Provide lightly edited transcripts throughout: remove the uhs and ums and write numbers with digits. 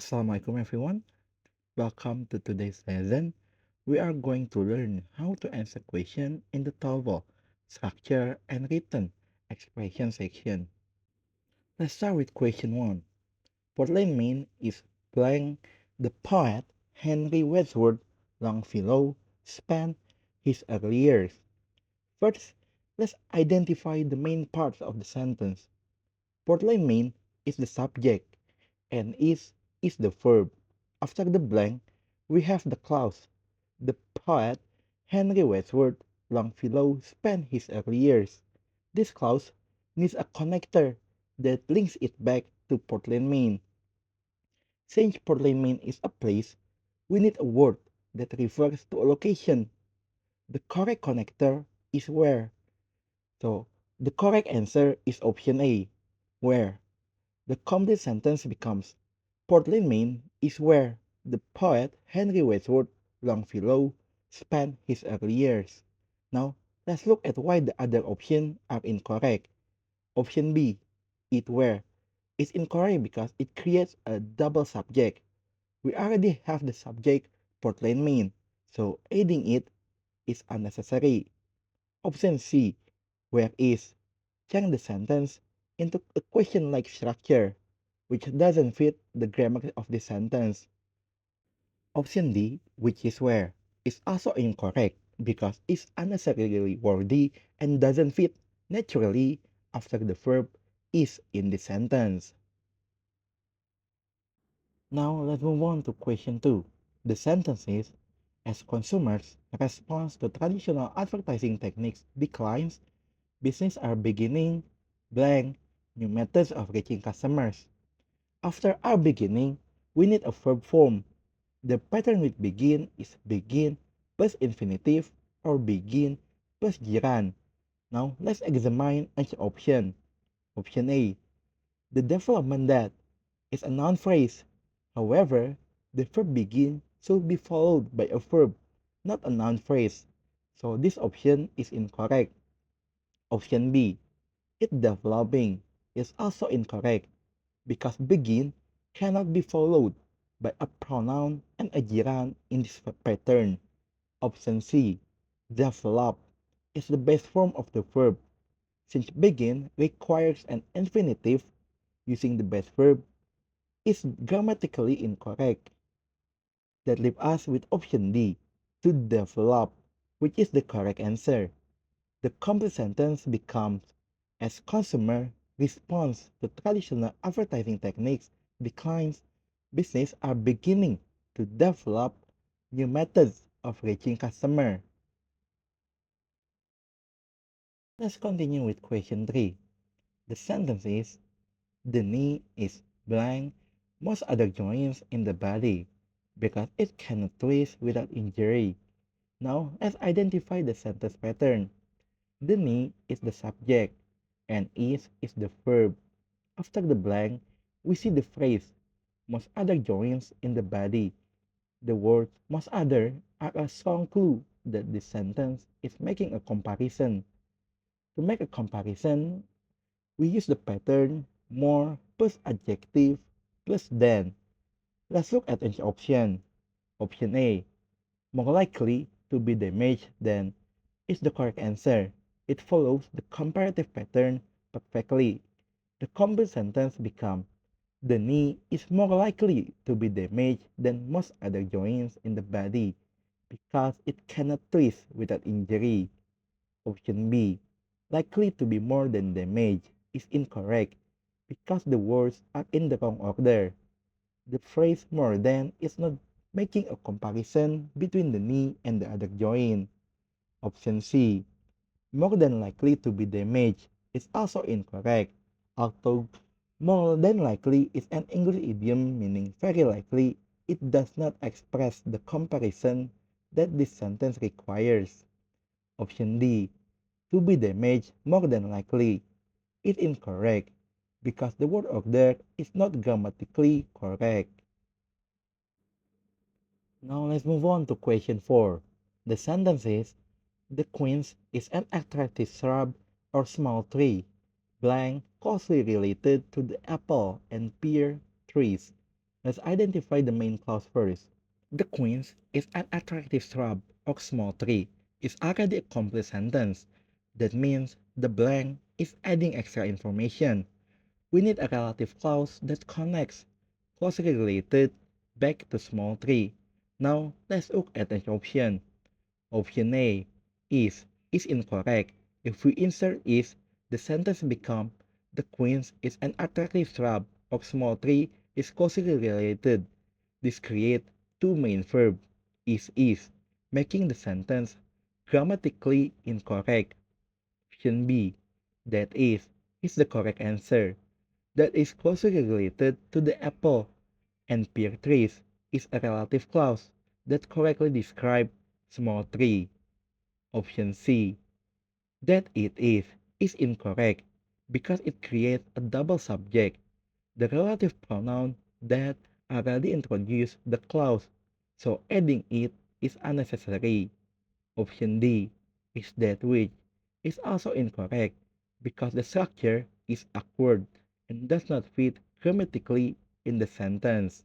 Assalamualaikum everyone. Welcome to today's lesson. We are going to learn how to answer question in the table, structure and written expression section. Let's start with question 1. Portland, Maine is blank. The poet Henry Wadsworth Longfellow spent his early years. First, let's identify the main parts of the sentence. Portland, Maine is the subject and is the verb. After the blank, we have the clause. The poet Henry Wadsworth Longfellow spent his early years. This clause needs a connector that links it back to Portland, Maine. Since Portland, Maine is a place, we need a word that refers to a location. The correct connector is where. So the correct answer is option A, where. The complete sentence becomes Portland, Maine is where the poet Henry Wadsworth Longfellow spent his early years. Now, let's look at why the other options are incorrect. Option B, it where, is incorrect because it creates a double subject. We already have the subject Portland, Maine, so adding it is unnecessary. Option C, where is, change the sentence into a question-like structure, which doesn't fit the grammar of the sentence. Option D, which is where, is also incorrect because it's unnecessarily wordy and doesn't fit naturally after the verb is in the sentence. Now let's move on to question 2. The sentence is, as consumers' response to traditional advertising techniques declines, businesses are beginning blank new methods of reaching customers. After our beginning, we need a verb form. The pattern with begin is begin plus infinitive or begin plus gerund. Now let's examine each option. Option A. The development that is a noun phrase. However, the verb begin should be followed by a verb, not a noun phrase. So this option is incorrect. Option B. It developing is also incorrect because begin cannot be followed by a pronoun and a gerund in this pattern. Option C, develop, is the best form of the verb. Since begin requires an infinitive, using the best verb is grammatically incorrect. That leaves us with option D, to develop, which is the correct answer. The complete sentence becomes, as consumer response to traditional advertising techniques declines, businesses are beginning to develop new methods of reaching customers. Let's continue with question 3. The sentence is, the knee is blank most other joints in the body because it cannot twist without injury. Now let's identify the sentence pattern. The knee is the subject and is the verb. After the blank, we see the phrase most other joints in the body. The words most other are a strong clue that this sentence is making a comparison. To make a comparison, we use the pattern more plus adjective plus than. Let's look at each option. Option A, more likely to be damaged than, is the correct answer. It follows the comparative pattern perfectly. The complete sentence becomes, the knee is more likely to be damaged than most other joints in the body because it cannot twist without injury. Option B, likely to be more than damaged, is incorrect because the words are in the wrong order. The phrase more than is not making a comparison between the knee and the other joint. Option C, more than likely to be damaged, is also incorrect, although more than likely is an English idiom meaning very likely. It does not express the comparison that this sentence requires. Option D, to be damaged more than likely, is incorrect because the word order is not grammatically correct. Now let's move on to question 4. The sentence is, the quince is an attractive shrub or small tree, blank closely related to the apple and pear trees. Let's identify the main clause first. The quince is an attractive shrub or small tree. It's already a complete sentence. That means the blank is adding extra information. We need a relative clause that connects closely related back to small tree. Now let's look at an option. Option A is incorrect. If we insert is, the sentence becomes the quince is an attractive shrub or small tree is closely related. This creates two main verbs, is, making the sentence grammatically incorrect. Option B, that is the correct answer. That is closely related to the apple, and pear trees is a relative clause that correctly describes small tree. Option C, that is incorrect because it creates a double subject. The relative pronoun that already introduced the clause, so adding it is unnecessary. Option D is that which is also incorrect because the structure is awkward and does not fit grammatically in the sentence.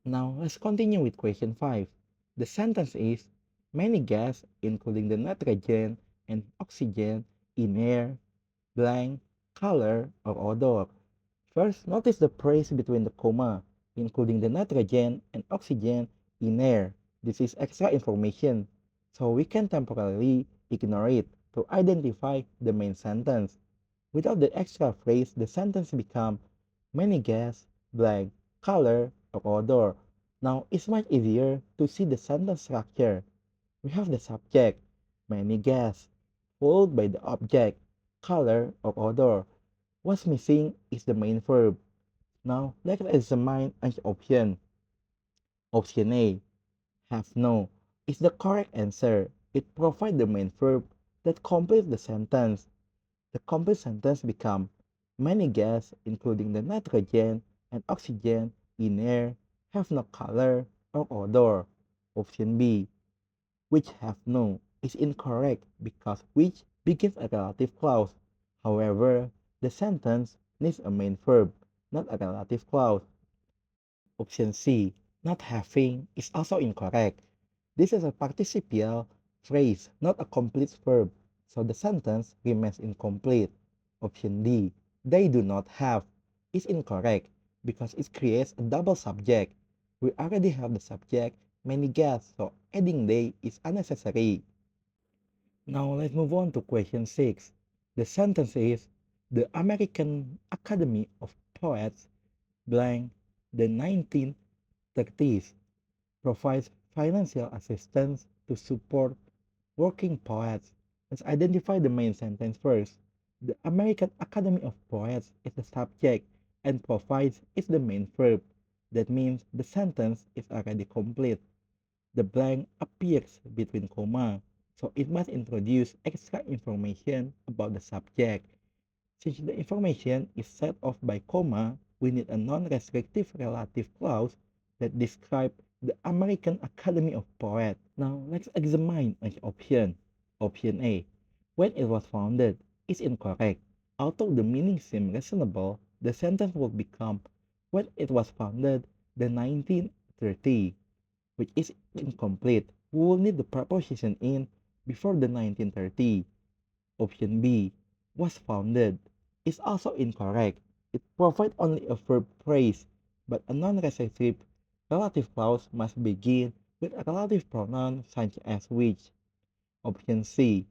Now let's continue with question 5. The sentence is many gas, including the nitrogen and oxygen, in air, blank, color, or odor. First, notice the phrase between the comma, including the nitrogen and oxygen in air. This is extra information, so we can temporarily ignore it to identify the main sentence. Without the extra phrase, the sentence becomes many gas, blank, color, or odor. Now, it's much easier to see the sentence structure. We have the subject, many gas, followed by the object, color, or odor. What's missing is the main verb. Now, let's examine each option. Option A, have no, is the correct answer. It provides the main verb that completes the sentence. The complete sentence becomes many gas, including the nitrogen and oxygen in air, have no color or odor. Option B, which have no, is incorrect because which begins a relative clause. However, the sentence needs a main verb, not a relative clause. Option C, not having, is also incorrect. This is a participial phrase, not a complete verb, so the sentence remains incomplete. Option D, they do not have, is incorrect because it creates a double subject. We already have the subject many guests, so adding they is unnecessary. Now let's move on to question 6. The sentence is the American Academy of Poets blank the 1930s provides financial assistance to support working poets. Let's identify the main sentence first. The American Academy of Poets is the subject and provides is the main verb. That means the sentence is already complete. The blank appears between comma, so it must introduce extra information about the subject. Since the information is set off by comma, we need a non-restrictive relative clause that describes the American Academy of Poets. Now, let's examine each option. Option A, when it was founded, is incorrect. Although the meaning seems reasonable, the sentence would become when it was founded the 1930, which is incomplete. We will need the preposition in before the 1930. Option B, was founded, is also incorrect. It provides only a verb phrase, but a non-recessive relative clause must begin with a relative pronoun such as which. Option C,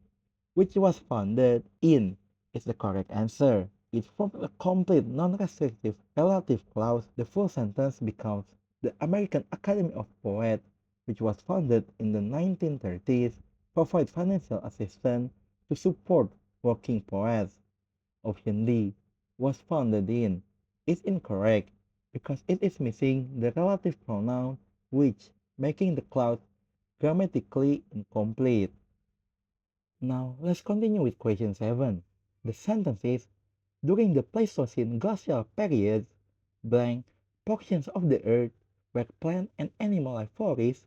which was founded in, is the correct answer. It forms a complete non-restrictive relative clause. The full sentence becomes the American Academy of Poets, which was founded in the 1930s, provides financial assistance to support working poets. Option D, was founded in, is incorrect because it is missing the relative pronoun which, making the clause grammatically incomplete. Now, let's continue with question 7. The sentence is, during the Pleistocene glacial periods, blank portions of the earth where plant and animal life flourished,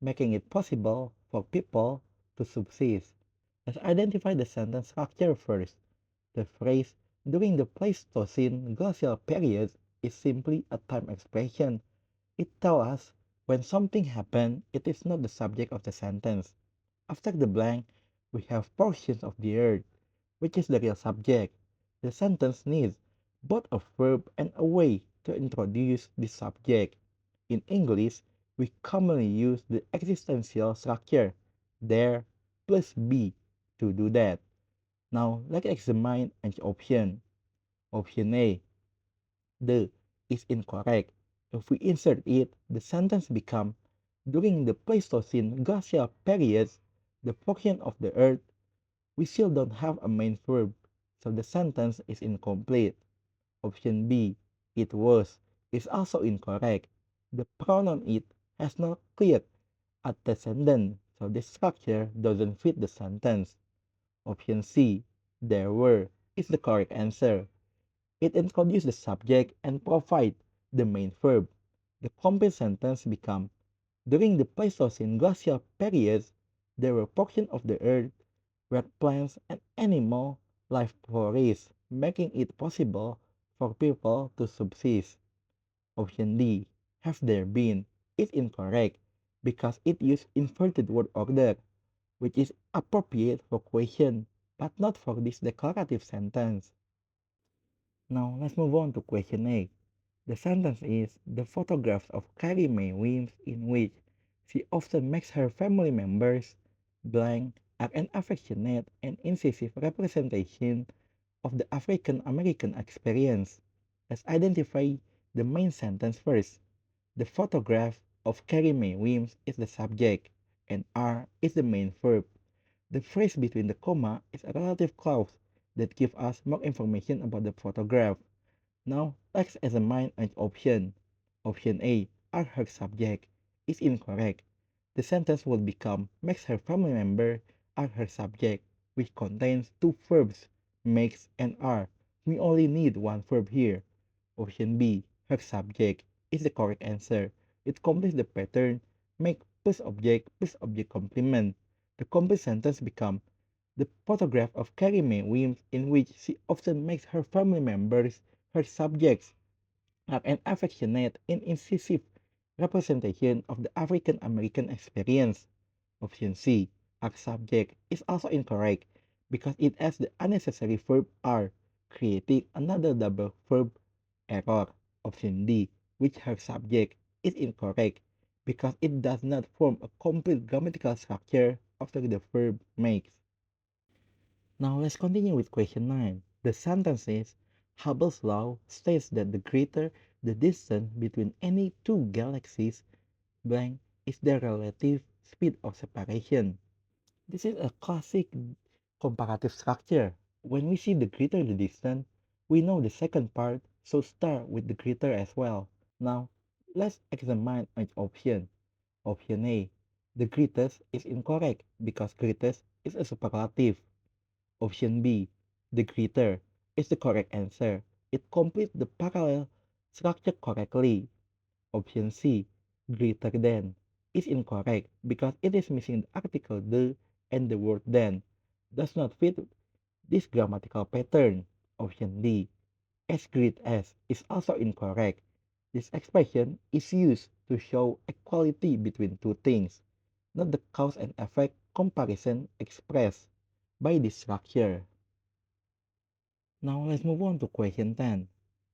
making it possible for people to subsist. Let's identify the sentence structure first. The phrase during the Pleistocene glacial periods is simply a time expression. It tells us when something happened, it is not the subject of the sentence. After the blank, we have portions of the earth, which is the real subject. The sentence needs both a verb and a way to introduce the subject. In English, we commonly use the existential structure there plus be to do that. Now let's examine an option. Option A, the is incorrect. If we insert it, the sentence becomes during the Pleistocene glacial periods, the portion of the earth we still don't have a main verb, so the sentence is incomplete. Option B, it was, is also incorrect. The pronoun it has no clear antecedent, so the structure doesn't fit the sentence. Option C, there were, is the correct answer. It introduces the subject and provides the main verb. The complete sentence becomes during the Pleistocene glacial periods, there were portions of the earth where plants and animal life flourished, making it possible for people to subsist. Option D, have there been, is incorrect because it used inverted word order, which is appropriate for question but not for this declarative sentence. Now let's move on to question 8. The sentence is the photographs of Carrie Mae Weems in which she often makes her family members blank are an affectionate and incisive representation of the African American experience. Let's identify the main sentence first. The photograph of Carrie Mae Weems is the subject, and R is the main verb. The phrase between the comma is a relative clause that gives us more information about the photograph. Now, let's examine an option. Option A, are her subject, is incorrect. The sentence would become makes her family member are her subject, which contains two verbs, makes and are. We only need one verb here. Option B, her subject, is the correct answer. It completes the pattern, make plus object complement. The complete sentence become the photograph of Carrie Mae Weems in which she often makes her family members her subjects are an affectionate and incisive representation of the African American experience. Option C, our subject, is also incorrect because it adds the unnecessary verb are, creating another double verb error. Option D, which her subject, is incorrect because it does not form a complete grammatical structure after the verb makes. Now let's continue with question 9. The sentence says Hubble's law states that the greater the distance between any two galaxies, blank is their relative speed of separation. This is a classic comparative structure. When we see the greater the distance, we know the second part, so start with the greater as well. Now, let's examine each option. Option A. The greatest is incorrect because greatest is a superlative. Option B, the greater, is the correct answer. It completes the parallel structure correctly. Option C, greater than, is incorrect because it is missing the article the and the word then. Does not fit this grammatical pattern. Option D, as great as, is also incorrect. This expression is used to show equality between two things, not the cause and effect comparison expressed by this structure. Now let's move on to question 10.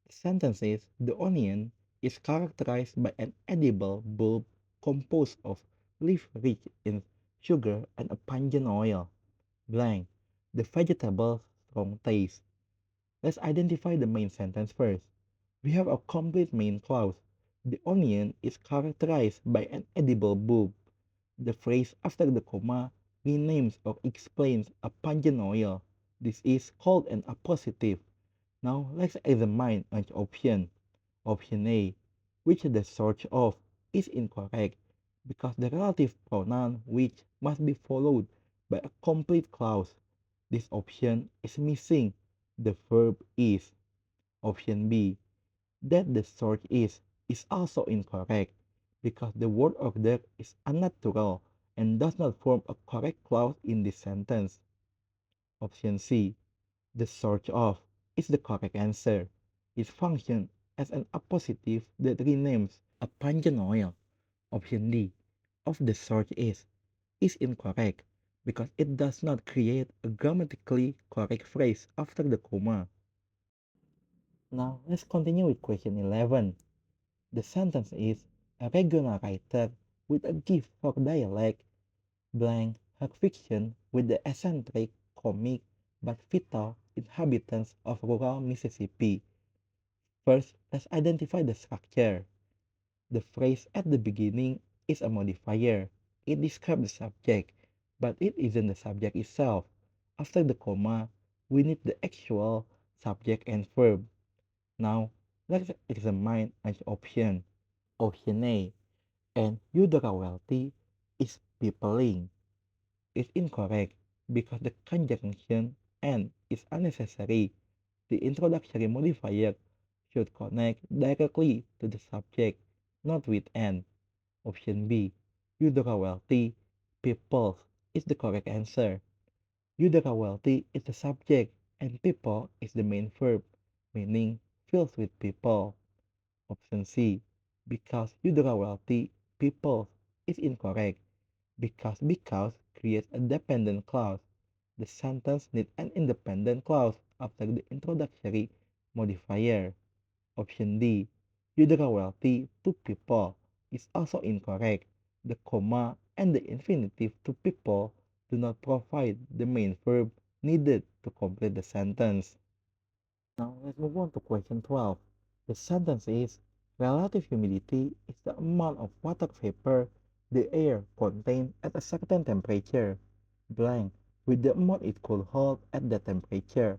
The sentence is the onion is characterized by an edible bulb composed of leaf rich in sugar and a pungent oil. Blank. The vegetable's strong taste. Let's identify the main sentence first. We have a complete main clause. The onion is characterized by an edible bulb. The phrase after the comma renames or explains a pungent oil. This is called an appositive. Now let's examine each option. Option A, which the search of, is incorrect because the relative pronoun which must be followed by a complete clause. This option is missing the verb is. Option B, that the search is also incorrect because the word order is unnatural and does not form a correct clause in this sentence. Option C, the search of, is the correct answer. Its function as an appositive that renames a pungent oil. Option D, of the sort is incorrect because it does not create a grammatically correct phrase after the comma. Now let's continue with question 11. The sentence is a regional writer with a gift for dialect blank her fiction with the eccentric, comic, but vital inhabitants of rural Mississippi. First, let's identify the structure. The phrase at the beginning is a modifier. It describes the subject, but it isn't the subject itself. After the comma, we need the actual subject and verb. Now, let's examine each option. Option A, and Udara wealthy is peopling. Is incorrect because the conjunction and is unnecessary. The introductory modifier should connect directly to the subject, not with and. Option B, Udara wealthy, people is the correct answer. Udara wealthy is the subject and people is the main verb, meaning fills with people. Option C, because Udara wealthy, people is incorrect because creates a dependent clause. The sentence needs an independent clause after the introductory modifier. Option D, Udara wealthy to people is also incorrect. The comma and the infinitive to people do not provide the main verb needed to complete the sentence. Now let's move on to question 12. The sentence is relative humidity is the amount of water vapor the air contains at a certain temperature, blank, with the amount it could hold at that temperature.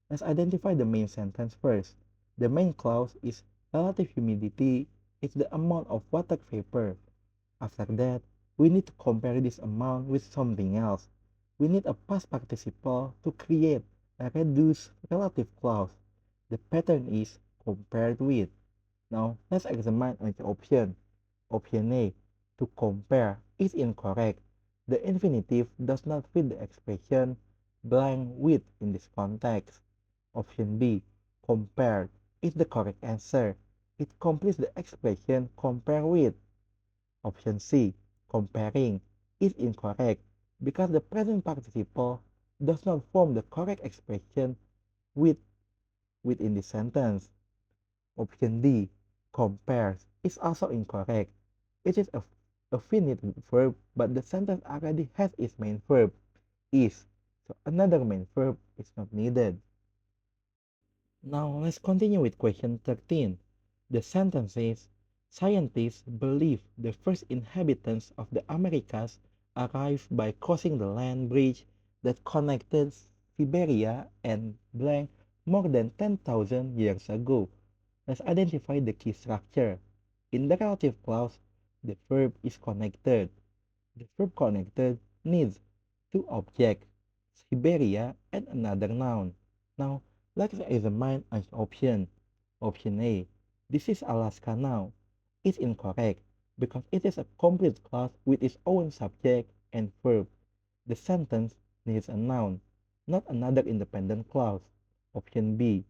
Let's identify the main sentence first. The main clause is relative humidity is the amount of water vapor. After that, we need to compare this amount with something else. We need a past participle to create a reduced relative clause. The pattern is compared with. Now, let's examine each option. Option A, to compare, is incorrect. The infinitive does not fit the expression blank with in this context. Option B, compared, is the correct answer. It completes the expression compare with. Option C, comparing, is incorrect because the present participle does not form the correct expression with within the sentence. Option D, compares, is also incorrect. It is a finite verb, but the sentence already has its main verb, is, so another main verb is not needed. Now let's continue with question 13. The sentence says, scientists believe the first inhabitants of the Americas arrived by crossing the land bridge that connected Siberia and blank more than 10,000 years ago. Let's identify the key structure. In the relative clause, the verb is connected. The verb connected needs two objects, Siberia and another noun. Now, let's examine an option. Option A. This is Alaska now. Is incorrect because it is a complete clause with its own subject and verb. The sentence needs a noun, not another independent clause. Option B.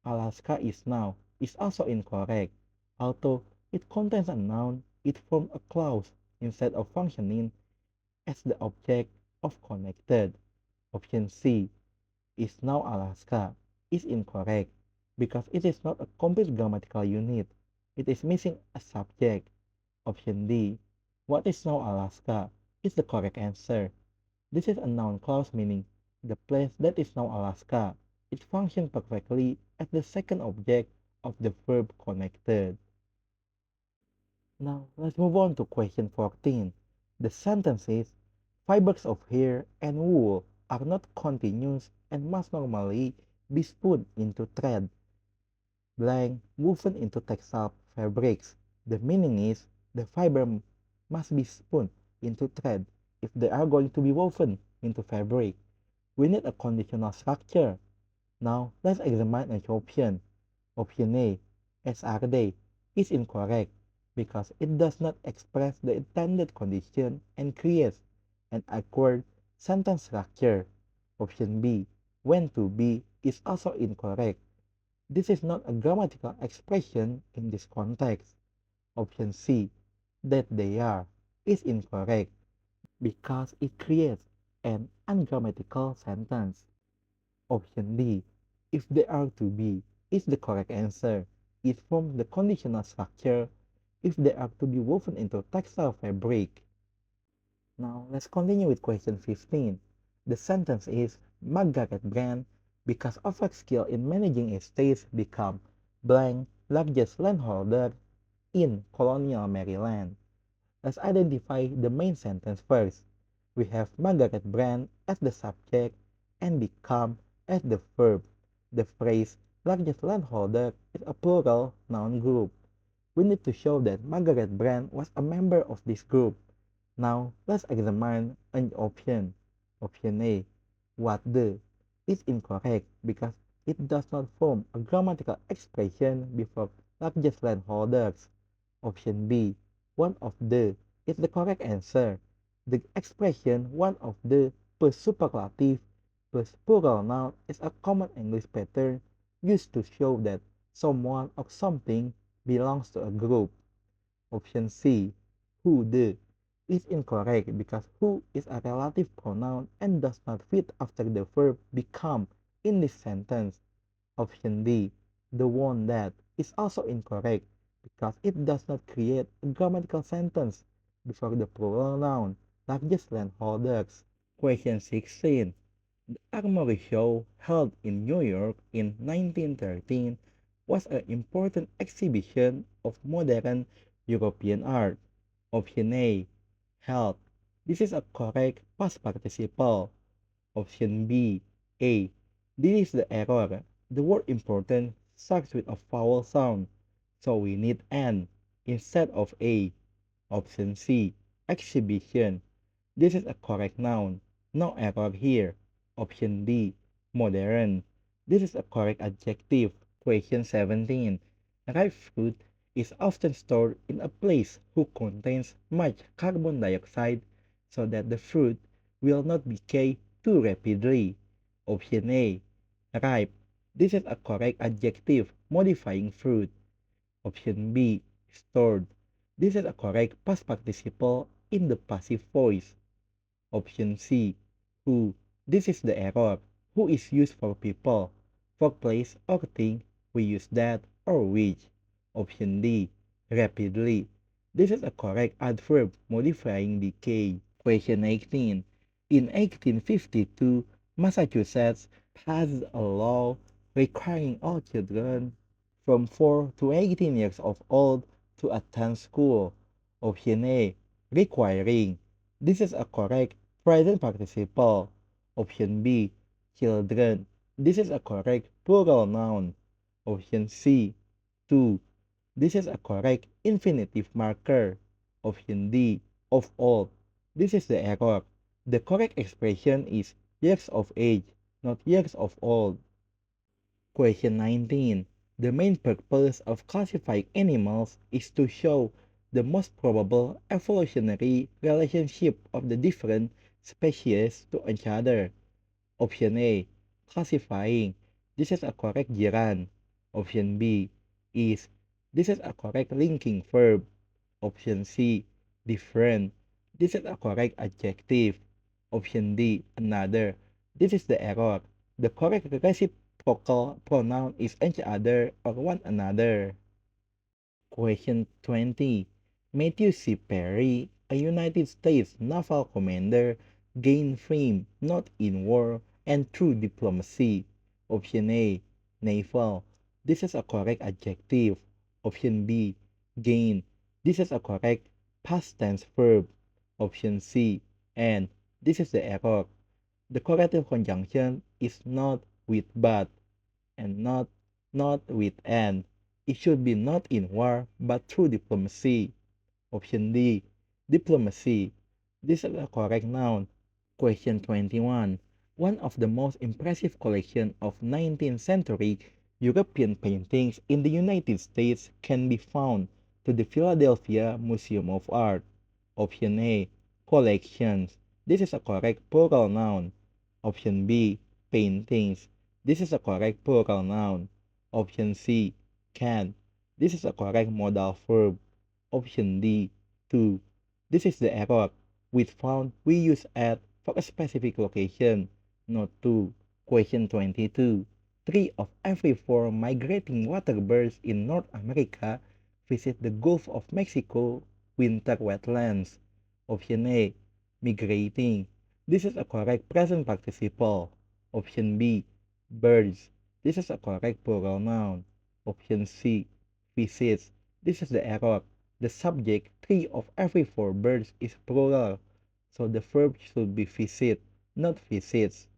Alaska is now is also incorrect. Although it contains a noun, it forms a clause instead of functioning as the object of connected. Option C is now Alaska is incorrect because it is not a complete grammatical unit. It is missing a subject. Option D, what is now Alaska, is the correct answer. This is a noun clause meaning the place that is now Alaska. It functions perfectly as the second object of the verb connected. Now let's move on to question 14. The sentence is fibers of hair and wool are not continuous and must normally be spun into thread, blank woven into textile fabrics. The meaning is the fiber must be spun into thread if they are going to be woven into fabric. We need a conditional structure. Now let's examine each option. Option A, as are they, is incorrect because it does not express the intended condition and creates an awkward sentence structure. Option B, when to be, is also incorrect This is not a grammatical expression in this context. Option C, that they are, is incorrect because it creates an ungrammatical sentence. Option D, if they are to be, is the correct answer. It forms the conditional structure if they are to be woven into textile fabric. Now let's continue with question 15. The sentence is Margaret Brand, because of her skill in managing estates, become blank largest landholder in colonial Maryland. Let's identify the main sentence first. We have Margaret Brand as the subject and become as the verb. The phrase largest landholder is a plural noun group. We need to show that Margaret Brand was a member of this group. Now let's examine an option. Option A, what the, is incorrect because it does not form a grammatical expression before largest landholders. Option B, one of the, is the correct answer. The expression one of the plus superlative plus plural noun is a common English pattern used to show that someone or something belongs to a group. Option C, who the, is incorrect because who is a relative pronoun and does not fit after the verb become in this sentence. Option D, the one that, is also incorrect because it does not create a grammatical sentence before the plural noun, largest landholders. Question 16. The Armory Show, held in New York in 1913, was an important exhibition of modern European art. Option A, held. This is a correct past participle. Option B, A. This is the error. The word important starts with a vowel sound, so we need an instead of A. Option C, exhibition. This is a correct noun. No error here. Option D, modern. This is a correct adjective. Question 17. Ripe fruit is often stored in a place who contains much carbon dioxide so that the fruit will not decay too rapidly. Option A, ripe. This is a correct adjective modifying fruit. Option B, stored. This is a correct past participle in the passive voice. Option C, who. This is the error. Who is used for people. For place or thing, we use that or which. Option D, rapidly. This is a correct adverb modifying decay. Question 18. In 1852, Massachusetts passed a law requiring all children from 4 to 18 years of old to attend school. Option A, requiring. This is a correct present participle. Option B, children. This is a correct plural noun. Option C, two. This is a correct infinitive marker. Option D, of old. This is the error. The correct expression is years of age, not years of old. Question 19. The main purpose of classifying animals is to show the most probable evolutionary relationship of the different species to each other. Option A, classifying. This is a correct gerund. Option B, is. This is a correct linking verb. Option C, different. This is a correct adjective. Option D, another. This is the error. The correct reciprocal pronoun is each other or one another. Question 20. Matthew C. Perry, a United States naval commander, gained fame not in war and through diplomacy. Option A, naval. This is a correct adjective. Option B, gain. This is a correct past tense verb. Option C, and. This is the error. The corrective conjunction is not with but and not with and. It should be not in war but through diplomacy. Option D, diplomacy. This is a correct noun. Question 21. One of the most impressive collection of 19th century European paintings in the United States can be found to the Philadelphia Museum of Art. Option A, collections. This is a correct plural noun. Option B, paintings. This is a correct plural noun. Option C, can. This is a correct modal verb. Option D, to. This is the error. With found, we use at for a specific location, not to. Question 22. Three of every four migrating water birds in North America visit the Gulf of Mexico winter wetlands. Option A, migrating. This is a correct present participle. Option B, birds. This is a correct plural noun. Option C, visits. This is the error. The subject, three of every four birds, is plural. So the verb should be visit, not visits.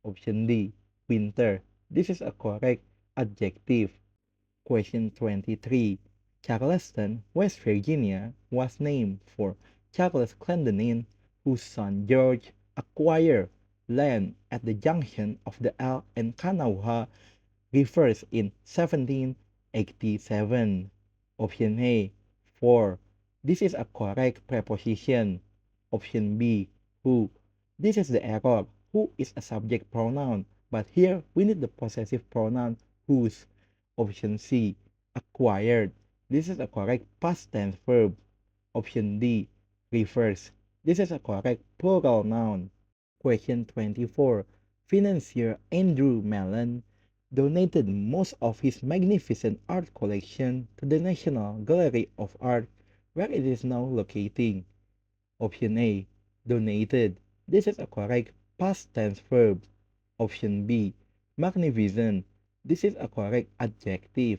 Option D, winter. This is a correct adjective. Question 23. Charleston, West Virginia was named for Charles Clendenin, whose son George acquired land at the junction of the Elk and Kanawha rivers in 1787. Option A, for. This is a correct preposition. Option B, who. This is the error. Who is a subject pronoun, but here we need the possessive pronoun whose. Option C, acquired. This is a correct past tense verb. Option D, refers. This is a correct plural noun. Question 24. Financier Andrew Mellon donated most of his magnificent art collection to the National Gallery of Art, where it is now located. Option A, donated. This is a correct past tense verb. Option B, magnificent. This is a correct adjective.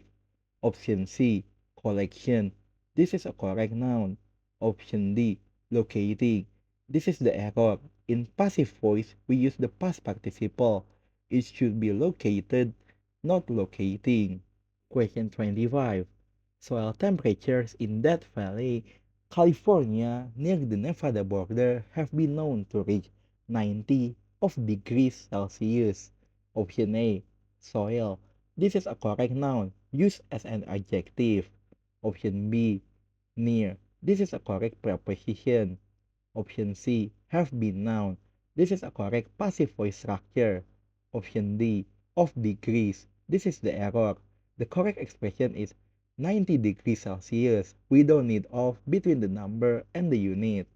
Option C, collection. This is a correct noun. Option D, locating. This is the error. In passive voice, we use the past participle. It should be located, not locating. Question 25. Soil temperatures in Death Valley, California, near the Nevada border, have been known to reach 90 of degrees Celsius. Option A, soil. This is a correct noun used as an adjective. Option B, near. This is a correct preposition. Option C, have been noun. This is a correct passive voice structure. Option D, of degrees. This is the error. The correct expression is 90 degrees Celsius. We don't need of between the number and the unit.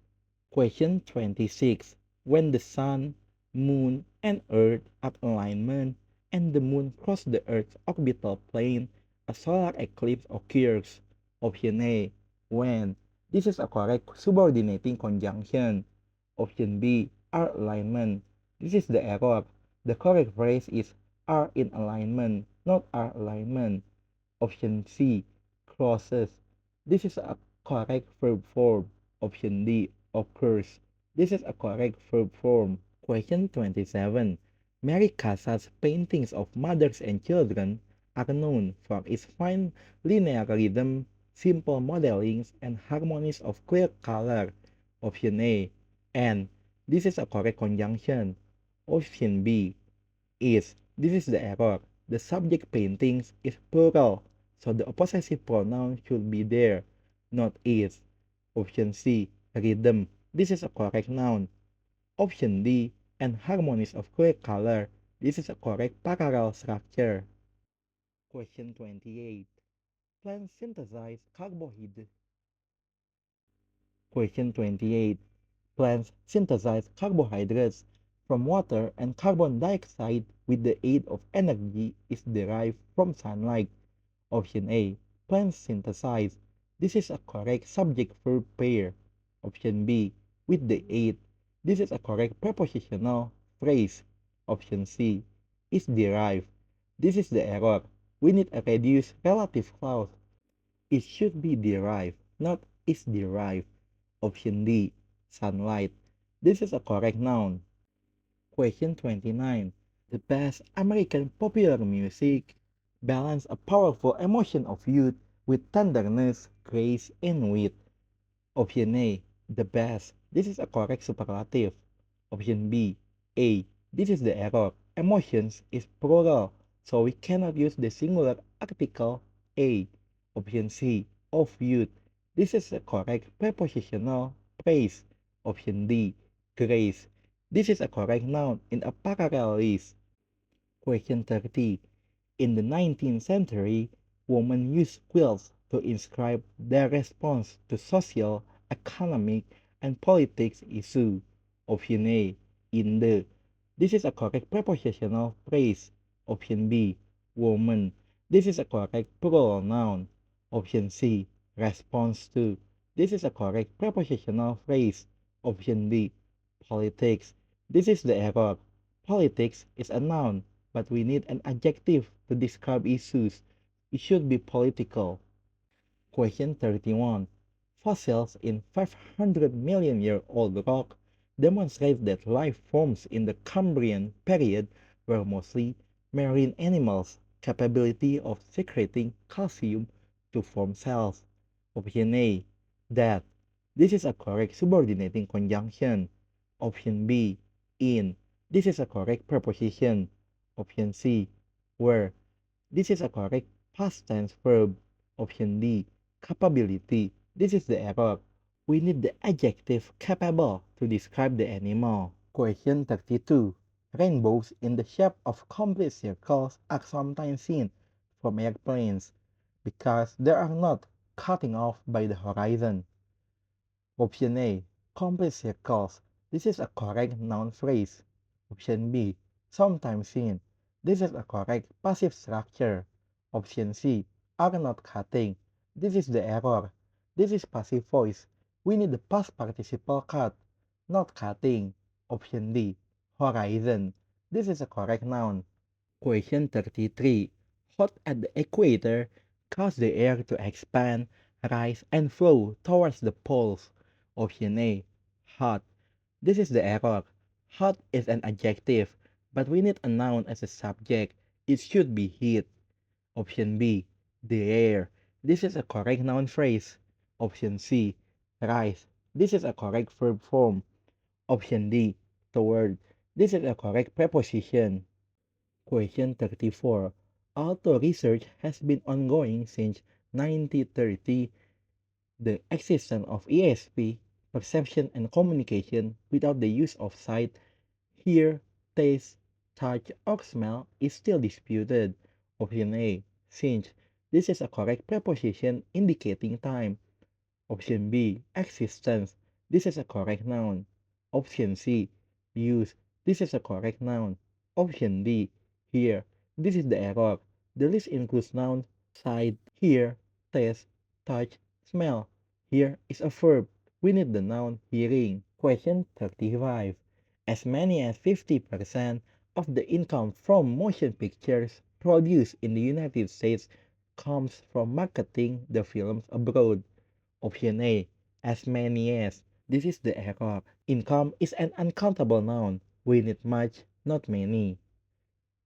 Question 26. When the sun, moon, and earth are in alignment and the moon crosses the earth's orbital plane, a solar eclipse occurs. Option A, when. This is a correct subordinating conjunction. Option B, are alignment. This is the error. The correct phrase is are in alignment, not are alignment. Option C, crosses. This is a correct verb form. Option D, occurs. This is a correct verb form. Question 27. Mary Cassatt's paintings of mothers and children are known for its fine linear rhythm, simple modelings, and harmonies of clear color. Option A, and. This is a correct conjunction. Option B, is. This is the error. The subject paintings is plural, so the possessive pronoun should be there, not is. Option C, rhythm. This is a correct noun. Option D, and harmonies of clear color. This is a correct parallel structure. Question 28. Plants synthesize carbohydrates. Question 28. Plants synthesize carbohydrates from water and carbon dioxide with the aid of energy is derived from sunlight. Option A, plants synthesize. This is a correct subject-verb pair. Option B, with the aid. This is a correct prepositional phrase. Option C, is derived. This is the error. We need a reduced relative clause. It should be derived, not is derived. Option D, sunlight. This is a correct noun. Question 29. The best American popular music balance a powerful emotion of youth with tenderness, grace, and wit. Option A, the best. This is a correct superlative. Option B, A. This is the error. Emotions is plural, so we cannot use the singular article A. Option C, of youth. This is a correct prepositional phrase. Option D, grace. This is a correct noun in a parallel list. Question 30. In the 19th century, women used quilts to inscribe their response to social, economic, and politics issues. Option A, in the. This is a correct prepositional phrase. Option B, woman. This is a correct plural noun. Option C, response to. This is a correct prepositional phrase. Option D, politics. This is the error. Politics is a noun, but we need an adjective to describe issues. It should be political. Question 31. Fossils in 500 million year old rock demonstrate that life forms in the Cambrian period were mostly marine animals' capability of secreting calcium to form cells. Option A. That. This is a correct subordinating conjunction. Option B. In. This is a correct preposition. Option C. Where. This is a correct past tense verb. Option D. Capability. This is the error. We need the adjective capable to describe the animal. Question 32. Rainbows in the shape of complete circles are sometimes seen from airplanes because they are not cutting off by the horizon. Option A. Complete circles. This is a correct noun phrase. Option B. Sometimes seen. This is a correct passive structure. Option C. Are not cutting. This is the error. This is passive voice. We need the past participle cut, not cutting. Option D. Horizon. This is a correct noun. Question 33. Hot at the equator cause the air to expand, rise, and flow towards the poles. Option A. Hot. This is the error. Hot is an adjective, but we need a noun as a subject. It should be heat. Option B. The air. This is a correct noun phrase. Option C. Rise. This is a correct verb form. Option D. Toward. This is a correct preposition. Question 34. Although research has been ongoing since 1930, the existence of ESP, perception and communication without the use of sight, hear, taste, touch, or smell is still disputed. Option A. Since. This is a correct preposition indicating time. Option B. Existence. This is a correct noun. Option C. Use. This is a correct noun. Option D. Hear. This is the error. The list includes nouns sight, hear, taste, touch, smell. Hear is a verb. We need the noun hearing. Question 35. As many as 50% of the income from motion pictures produced in the United States comes from marketing the films abroad. Option A. As many as. This is the error. Income is an uncountable noun. We need much, not many.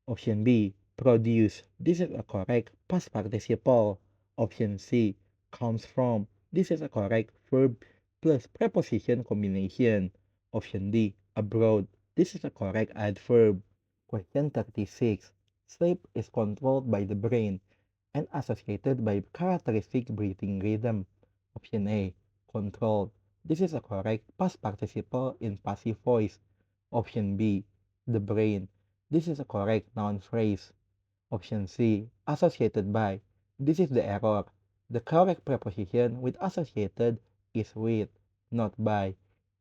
Option B. Produce. This is a correct past participle. Option C. Comes from. This is a correct verb plus preposition combination. Option D. Abroad. This is a correct adverb. Question 36. Sleep is controlled by the brain and associated by characteristic breathing rhythm. Option A. Controlled. This is a correct past participle in passive voice. Option B. The brain. This is a correct noun phrase. Option C. Associated by. This is the error. The correct preposition with associated is with, not by.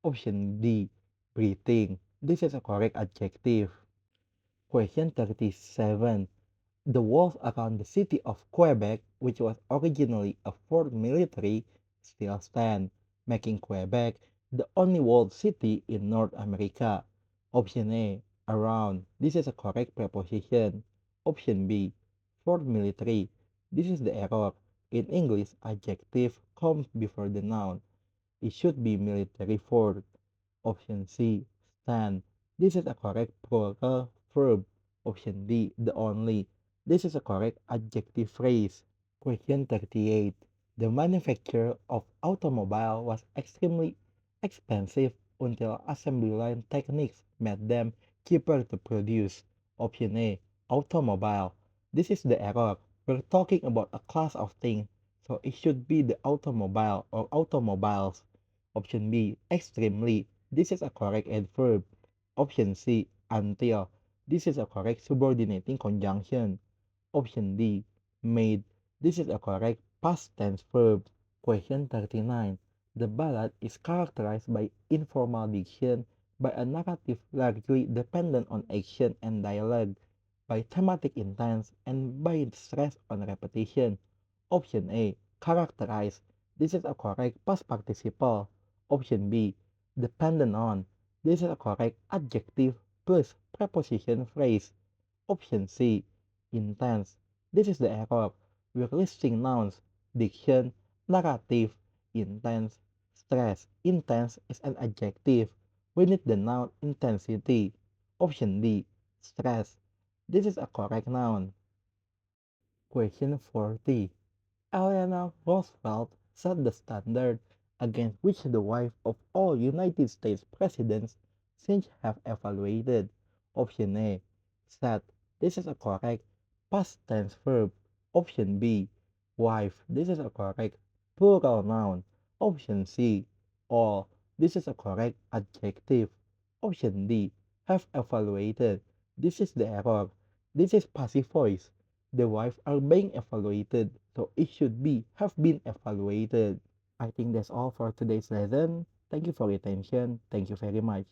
Option D. Breathing. This is a correct adjective. Question 37. The walls around the city of Quebec, which was originally a fort military, still stand, making Quebec the only walled city in North America. Option A. Around. This is a correct preposition. Option B. Fort military. This is the error. In English, adjective comes before the noun. It should be military fort. Option C. Stand. This is a correct plural verb. Option D. The only. This is a correct adjective phrase. Question 38. The manufacture of automobile was extremely expensive until assembly line techniques made them cheaper to produce. Option A. Automobile. This is the error. We're talking about a class of things, so it should be the automobile or automobiles. Option B. Extremely. This is a correct adverb. Option C. Until. This is a correct subordinating conjunction. Option D, made. This is a correct past tense verb. Question 39. The ballad is characterized by informal diction, by a narrative largely dependent on action and dialogue, by thematic intent, and by stress on repetition. Option A, characterized. This is a correct past participle. Option B, dependent on. This is a correct adjective plus preposition phrase. Option C, intense. This is the error. We're listing nouns, diction, narrative, intense, stress. Intense is an adjective. We need the noun intensity. Option D, stress. This is a correct noun. Question 40. Eleanor Roosevelt set the standard against which the wife of all United States presidents since have evaluated. Option A, set. This is a correct past tense verb. Option B, wife. This is a correct plural noun. Option C, all. This is a correct adjective. Option D, have evaluated. This is the error. This is passive voice. The wife are being evaluated, so it should be have been evaluated. I think that's all for today's lesson. Thank you for your attention. Thank you very much.